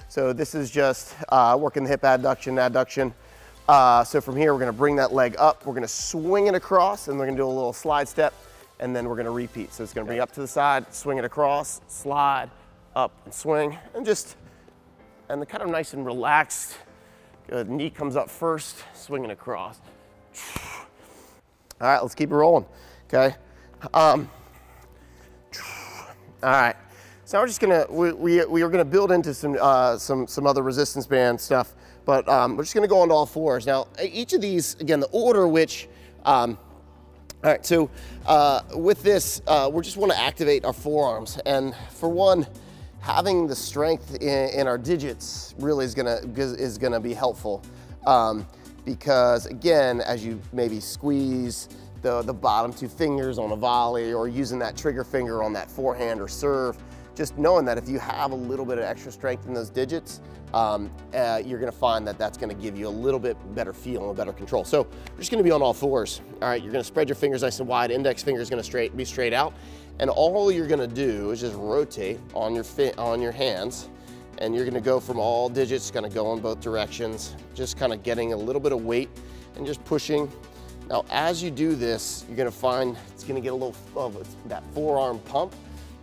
So this is just working the hip adduction. So from here, we're gonna bring that leg up, we're gonna swing it across, and we're gonna do a little slide step, and then we're gonna repeat. So it's gonna bring up to the side, swing it across, slide, up and swing, and the kind of nice and relaxed. Good, knee comes up first, swinging across. All right, let's keep it rolling, okay? All right, so we're just gonna, we are gonna build into some other resistance band stuff, but we're just gonna go onto all fours. Now, each of these, again, the order which, all right, so with this, we just wanna activate our forearms. And for one, having the strength in our digits really is gonna be helpful. Because again, as you maybe squeeze the bottom two fingers on a volley or using that trigger finger on that forehand or serve, just knowing that if you have a little bit of extra strength in those digits, you're gonna find that that's gonna give you a little bit better feel and a better control. So we're just gonna be on all fours. All right, you're gonna spread your fingers nice and wide, index finger is gonna be straight out, and all you're gonna do is just rotate on your hands, and you're gonna go from all digits, gonna go in both directions, just kind of getting a little bit of weight and just pushing. Now, as you do this, you're gonna find it's gonna get a little of that forearm pump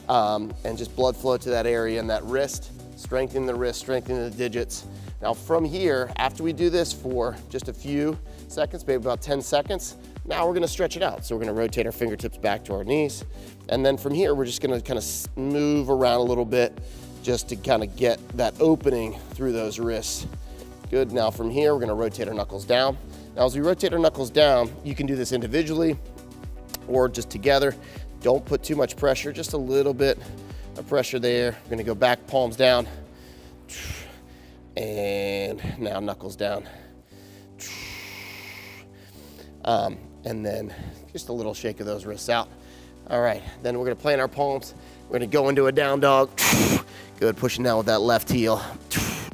and just blood flow to that area and that wrist, strengthening the wrist, strengthening the digits. Now from here, after we do this for just a few seconds, maybe about 10 seconds, now we're gonna stretch it out. So we're gonna rotate our fingertips back to our knees. And then from here, we're just gonna kind of move around a little bit just to kind of get that opening through those wrists. Good, now from here, we're gonna rotate our knuckles down. Now as we rotate our knuckles down, you can do this individually or just together. Don't put too much pressure, just a little bit of pressure there. We're gonna go back, palms down. And now knuckles down. And then just a little shake of those wrists out. All right, then we're gonna plant our palms. We're gonna go into a down dog. Good, pushing down with that left heel,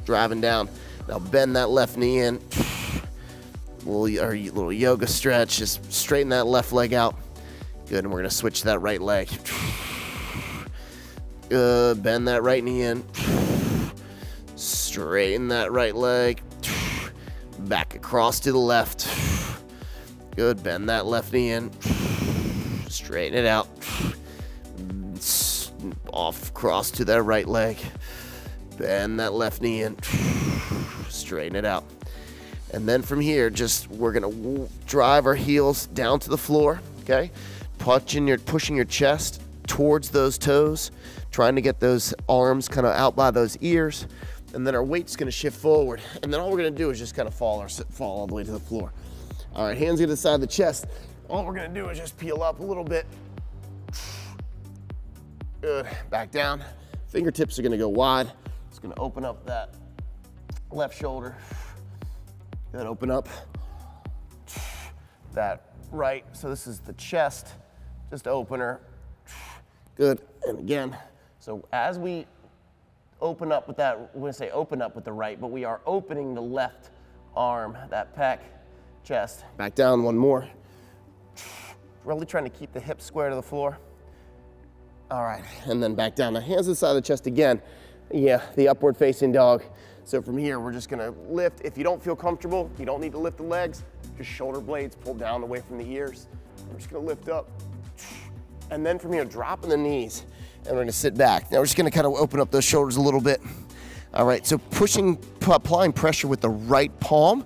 driving down. Now bend that left knee in. Little yoga stretch, just straighten that left leg out. Good, and we're gonna switch to that right leg. Good, bend that right knee in. Straighten that right leg. Back across to the left. Good, bend that left knee in. Straighten it out. Off, cross to that right leg. Bend that left knee in. Straighten it out. And then from here, we're gonna drive our heels down to the floor, okay? Pushing your chest towards those toes, trying to get those arms kind of out by those ears. And then our weight's gonna shift forward. And then all we're gonna do is just kind of fall all the way to the floor. All right, hands to the side of the chest. All we're gonna do is just peel up a little bit. Good, back down. Fingertips are gonna go wide. It's gonna open up that left shoulder. Good, open up that right. So this is the chest, just opener. Good, and again. So as we open up with that, we're gonna say open up with the right, but we are opening the left arm, that pec, chest. Back down, one more. Really trying to keep the hips square to the floor. All right, and then back down. Now hands to the side of the chest again. Yeah, the upward facing dog. So from here, we're just gonna lift. If you don't feel comfortable, you don't need to lift the legs, just shoulder blades pulled down away from the ears. We're just gonna lift up. And then from here, dropping the knees, and we're gonna sit back. Now we're just gonna kind of open up those shoulders a little bit. All right, so applying pressure with the right palm,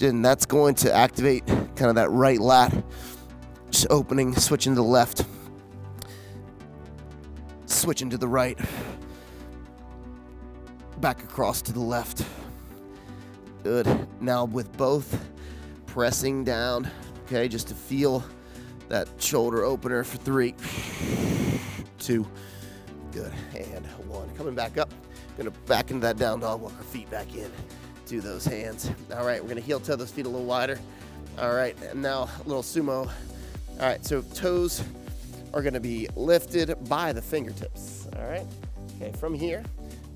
and that's going to activate kind of that right lat. Just opening, switching to the left. Switching to the right. Back across to the left. Good. Now with both, pressing down, okay, just to feel that shoulder opener for 3, 2, good, and 1. Coming back up, gonna back into that down dog, walk our feet back in to those hands. All right, we're gonna heel toe those feet a little wider. All right, and now a little sumo. All right, so toes are gonna be lifted by the fingertips, all right? Okay, from here,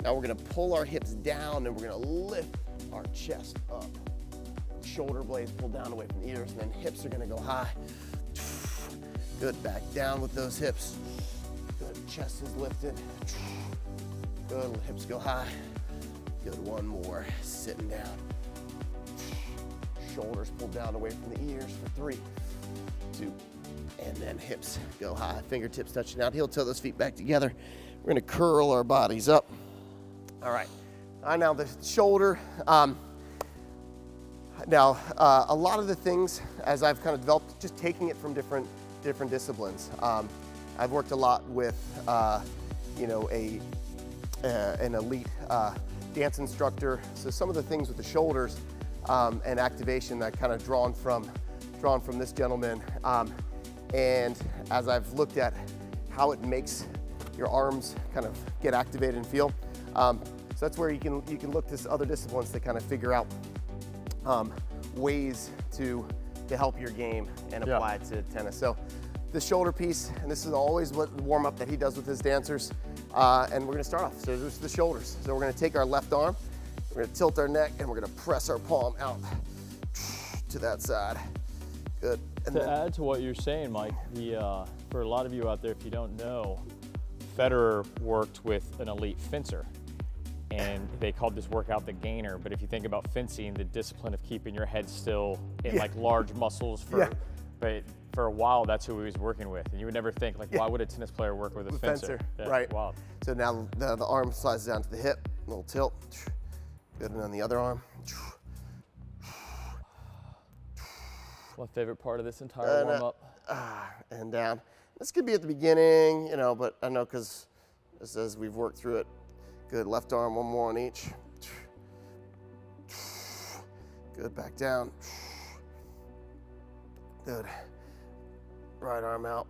now we're gonna pull our hips down and we're gonna lift our chest up. Shoulder blades pull down away from the ears, and then hips are gonna go high. Good, back down with those hips. Good, chest is lifted. Good, hips go high. Good, one more, sitting down. Shoulders pulled down away from the ears for 3, 2, and then hips go high. Fingertips touching down, heel toe those feet back together. We're gonna curl our bodies up. All right, now the shoulder. Now, a lot of the things, as I've kind of developed, just taking it from different disciplines. I've worked a lot with, you know, an elite dance instructor. So some of the things with the shoulders and activation that kind of drawn from this gentleman. And as I've looked at how it makes your arms kind of get activated and feel, so that's where you can look to other disciplines to kind of figure out ways to help your game and apply it to tennis. So the shoulder piece, and this is always what the warm up that he does with his dancers. And we're gonna start off, so this is the shoulders. So we're gonna take our left arm, we're gonna tilt our neck, and we're gonna press our palm out to that side. Good. And to add to what you're saying, Mike, for a lot of you out there, if you don't know, Federer worked with an elite fencer, and they called this workout the gainer. But if you think about fencing, the discipline of keeping your head still in like large muscles but for a while, that's who he was working with. And you would never think, like, why would a tennis player work with a fencer? Yeah, right. Wild. So now the arm slides down to the hip, a little tilt. Good, and then the other arm. My favorite part of this entire warm-up. And down. This could be at the beginning, you know, but I know because as we've worked through it. Good, left arm, one more on each. Good, back down. Good. Right arm out.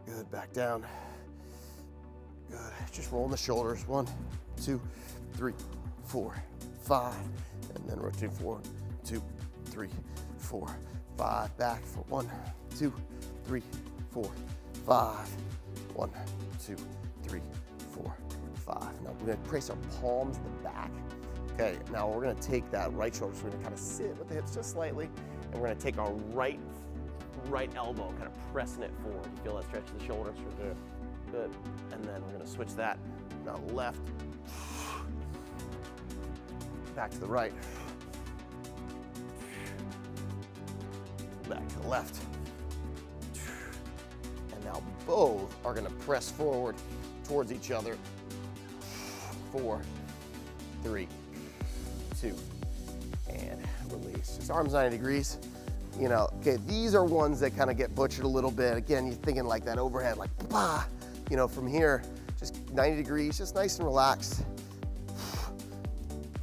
Good, back down. Good, just rolling the shoulders. 1, 2, 3, 4, 5. And then rotate 4, 2, 3, 4, 5. Back for 1, 2, 3, 4, 5. 1, 2, 3, 4, 5. Now we're gonna place our palms in the back. Okay, now we're gonna take that right shoulder, so we're gonna kind of sit with the hips just slightly, and we're gonna take our right elbow, kind of pressing it forward. You feel that stretch of the shoulder? Sure do. Good. And then we're gonna switch that. Now left, back to the right, back to the left. And now both are gonna press forward towards each other. 4, 3, 2, and release. Just arms 90 degrees. You know, okay, these are ones that kind of get butchered a little bit. Again, you're thinking like that overhead, like, bah, you know, from here, just 90 degrees, just nice and relaxed.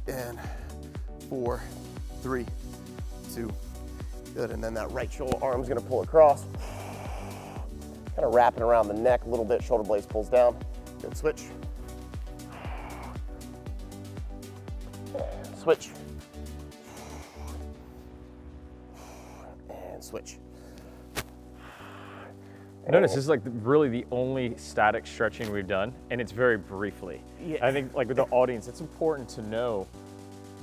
And 4, 3, 2, good. And then that right shoulder arm's gonna pull across. Kind of wrapping around the neck a little bit, shoulder blades pulls down. Good, switch. Switch. And switch. Notice this is like really the only static stretching we've done, and it's very briefly. Yeah. I think like with the audience, it's important to know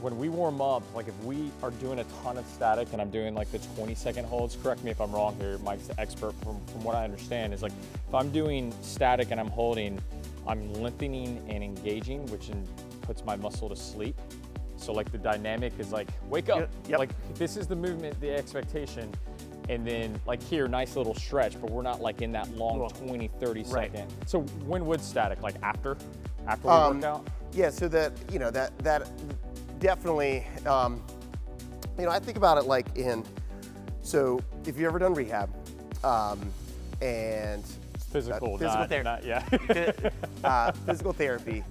when we warm up, like if we are doing a ton of static and I'm doing like the 20-second holds, correct me if I'm wrong here, Mike's the expert from what I understand, is like if I'm doing static and I'm holding, I'm lengthening and engaging, which puts my muscle to sleep. So like the dynamic is like, wake up. Yep. Like this is the movement, the expectation. And then like here, nice little stretch, but we're not like in that long 20, 30 second. So when would static, like after we work out? Yeah, so that, you know, that definitely, you know, I think about it like so if you've ever done rehab, and physical therapy. Physical therapy.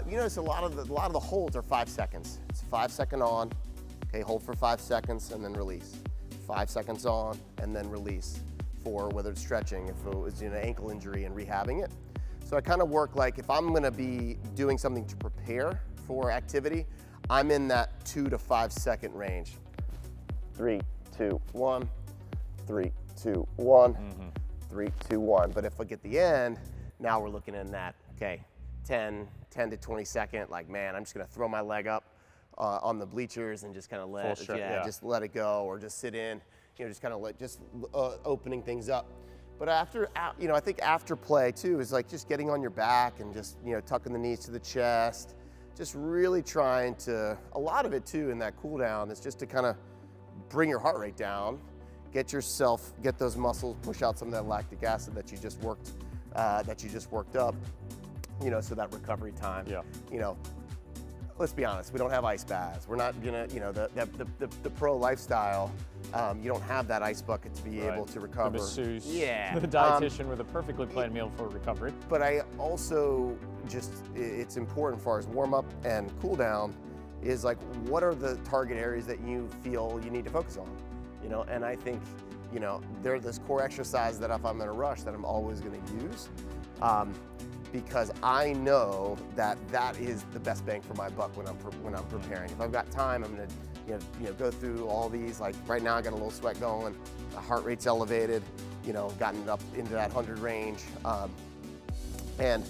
You notice a lot of the holds are 5 seconds. It's a 5-second on, okay, hold for 5 seconds and then release. 5 seconds on and then release for whether it's stretching, if it was an ankle injury and rehabbing it. So I kind of work like if I'm gonna be doing something to prepare for activity, I'm in that 2 to 5 second range. 3, 2, 1, 3, 2, 1, 3, 2, 1. But if I get the end, now we're looking in that, okay, 10 to 20 second, like, man, I'm just gonna throw my leg up on the bleachers and just kind of just let it go, or just sit in, you know, just kind of opening things up. But after, you know, I think after play too is like just getting on your back and just, you know, tucking the knees to the chest, just really trying to, a lot of it too in that cool down is just to kind of bring your heart rate down, get those muscles, push out some of that lactic acid that you just worked up, you know, so that recovery time, you know, let's be honest, we don't have ice baths. We're not gonna, you know, the pro lifestyle, you don't have that ice bucket to be able to recover. The masseuse, yeah. the dietitian with a perfectly planned meal for recovery. But I also it's important as far as warm up and cool down is like, what are the target areas that you feel you need to focus on? You know, and I think, you know, there's this core exercise that if I'm in a rush that I'm always gonna use. Because I know that that is the best bang for my buck when I'm preparing. If I've got time, I'm gonna you know, go through all these. Like right now, I got a little sweat going, the heart rate's elevated, you know, gotten it up into that 100 range. And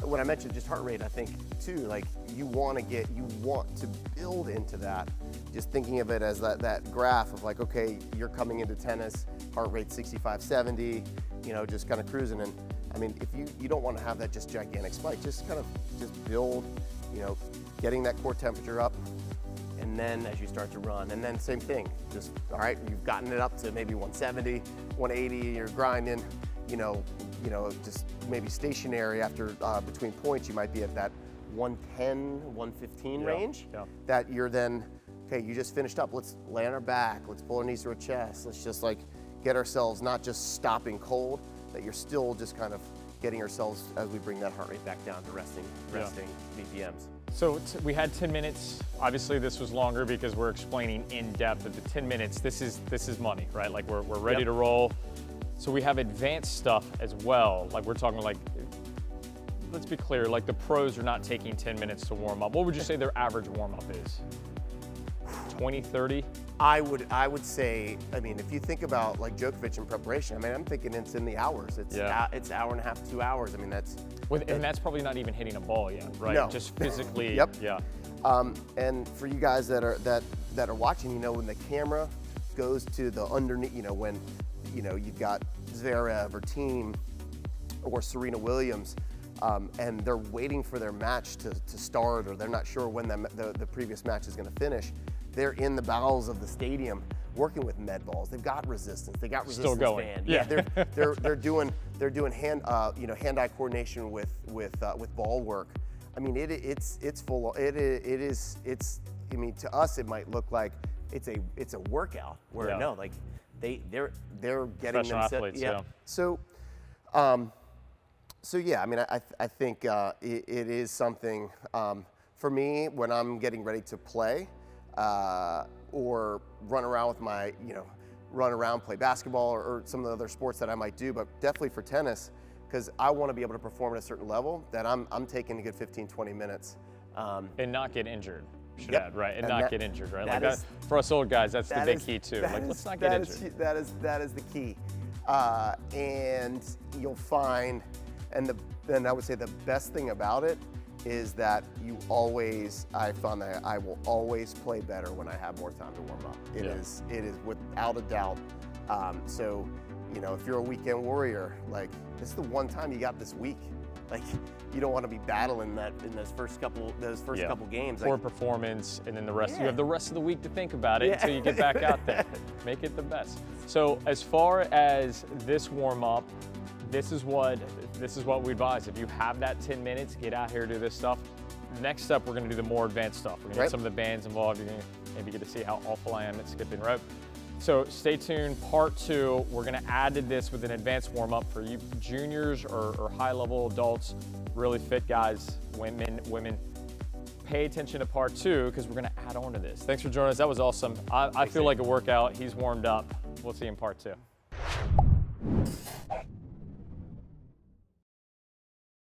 when I mentioned just heart rate, I think too, like you want to build into that. Just thinking of it as that graph of like, okay, you're coming into tennis, heart rate 65, 70, you know, just kind of cruising. And I mean, if you don't want to have that just gigantic spike, just kind of build, you know, getting that core temperature up, and then as you start to run, and then same thing, just, all right, you've gotten it up to maybe 170, 180, you're grinding, you know, just maybe stationary after, between points, you might be at that 110, 115 range, that you're then, okay, you just finished up, let's lay on our back, let's pull our knees to our chest, let's just like get ourselves not just stopping cold, that you're still just kind of getting ourselves as we bring that heart rate back down to resting BPMs. So we had 10 minutes. Obviously this was longer because we're explaining in depth of the 10 minutes. This is money, right? Like we're ready to roll. So we have advanced stuff as well. Like we're talking like, let's be clear, like the pros are not taking 10 minutes to warm up. What would you say their average warm up is? 20, 30? I would say, I mean, if you think about like Djokovic in preparation, I mean, I'm thinking it's in the hours. It's it's hour and a half, 2 hours. I mean, and that's probably not even hitting a ball yet, right? No. Just physically. Yeah. And for you guys that are watching, you know, when the camera goes to the underneath, you know, when, you know, you've got Zverev or Thiem or Serena Williams, and they're waiting for their match to start, or they're not sure when the previous match is going to finish. They're in the bowels of the stadium working with med balls. They've got resistance. They got resistance still going. band. Yeah, they're doing hand-eye coordination with ball work. I mean, it's full. I mean, to us it might look like it's a workout. Where no, like they're getting themselves. Athletes, yeah. So yeah, I mean, I think it is something for me when I'm getting ready to play. Or run around with my, play basketball or some of the other sports that I might do, but definitely for tennis, because I want to be able to perform at a certain level that I'm taking a good 15, 20 minutes. And not get injured, should add, right? And not get injured, right? Like that, for us old guys, that's the big key too. Like, let's not get injured. That is the key. And you'll find, and I would say the best thing about it is that I found that I will always play better when I have more time to warm up. It is without a doubt. So, you know, if you're a weekend warrior, like this is the one time you got this week. Like you don't want to be battling that in those first couple games. Poor performance, and then the rest. You have the rest of the week to think about it until you get back out there. Make it the best. So as far as this warm up, this is what we advise. If you have that 10 minutes, get out here, do this stuff. Next step, we're gonna do the more advanced stuff. We're gonna get some of the bands involved. You're gonna maybe get to see how awful I am at skipping rope. So stay tuned, part 2. We're gonna add to this with an advanced warm up for you juniors or high level adults, really fit guys, women. Pay attention to part 2 because we're gonna add on to this. Thanks for joining us, that was awesome. I feel like a workout, he's warmed up. We'll see you in part 2.